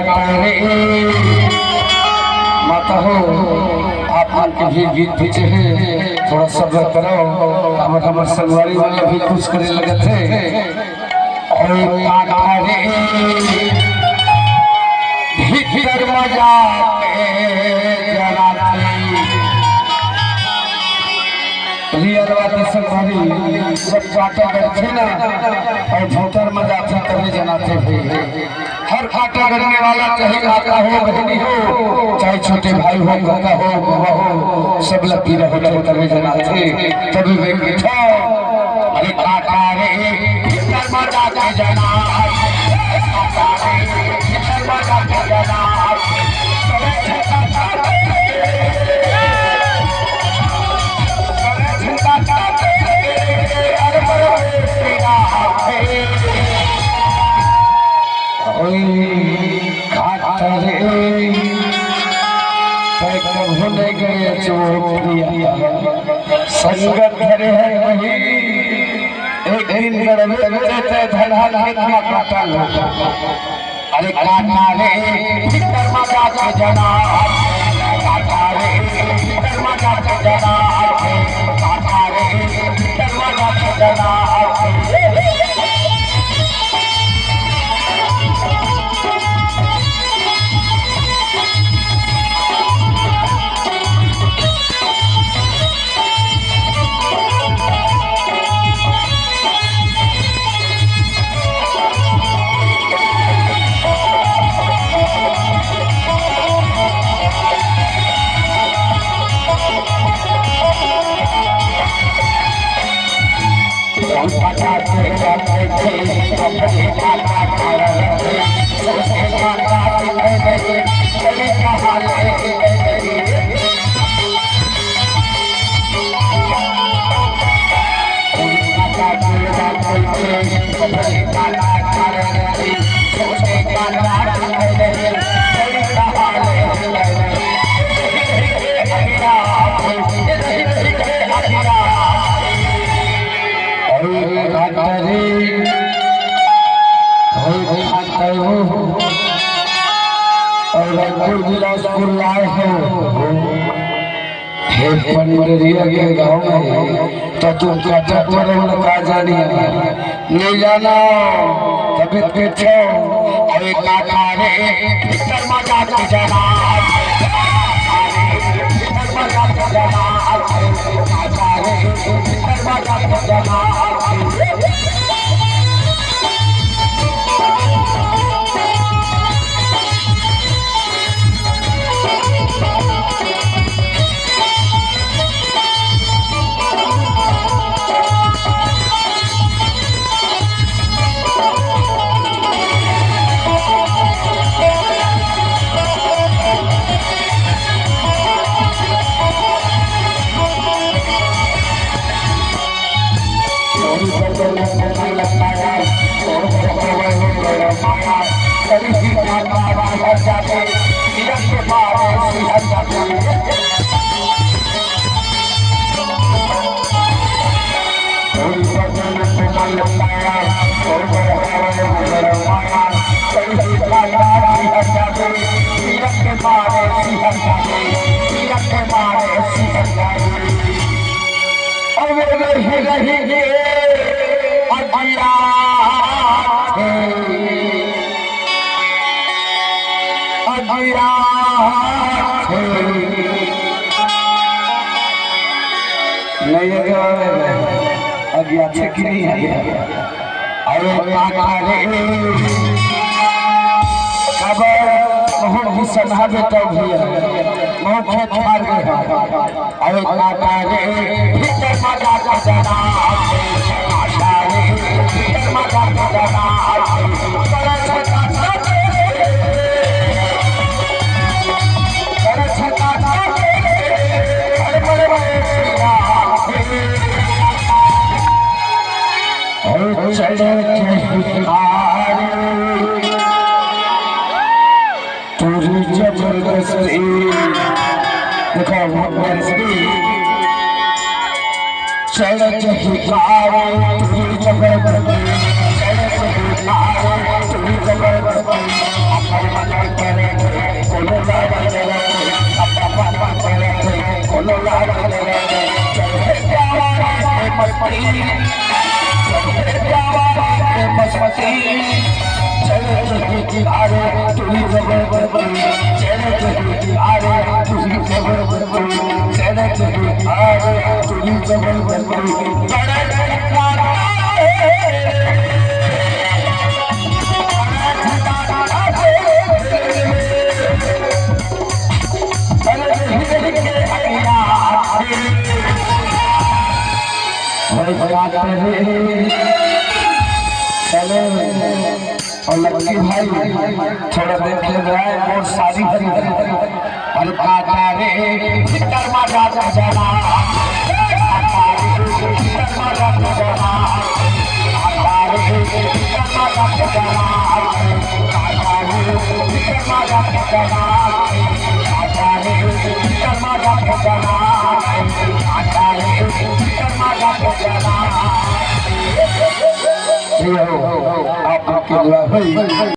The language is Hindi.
काटे माता हो आप भी गीत पीछे है थोड़ा सब्र करो। हमारे संगवारी वाले भी खुश करने लगे थे और काटे भीतर मजा रियल बात संगवारी जब काटे बैठे ना और भीतर मजा थे तभी जनाते थे। हर काटा करने वाला चाहे काका हो बहनी हो चाहे छोटे भाई हो काका हो बाबा हो सब लकी रहो तभी जनाते तभी वे बैठो। अरे काका रे भीतर मजा के जना काका रे भीतर मजा के जना भूले गए चोरिया संगत धरे है वही एक दिन गड़बड़े धड़ाल कितना कटल। अरे काटा रे भीतर मजा के जना काटा रे भीतर मजा के जना काटा रे भीतर मजा के जना। पंडरिया के गाँव में तो तुम कटक मरम का जानिए ले जाना तभी पीछे। अरे काका रे भीतर मजा के जना भीतर मजा के जना काका रे भीतर मजा के जना। अज्ञा से कि नहीं है। अरे काका रे कब बहुत ही सन्हा बेटा भैया बहुत खेत मार गए। अरे काका रे भीतर मजा का जना काका रे भीतर मजा का जना तुझी जबरदस्ती देखो चढ़ तुझी जबरदस्ती हर मजा करे कोनो लावा लगा पापा करे कोनो लावा लगा चले जावा रे मस्ती जावा रे मस्ती चले आरे तुझी जबर चले आरे तुझी जबर चले आरे तुझी जबर चले और लक्की भाई थोड़ा देख ले रहा है और सारी हरी अरे काटा रे कर्मा राजा जाना कर्मा राजा जाना काटा रे कर्मा राजा जाना काटा रे कर्मा राजा जाना काटा रे कर्मा राजा जाना काटा रे कर्मा राजा जाना आप आपके द्वारा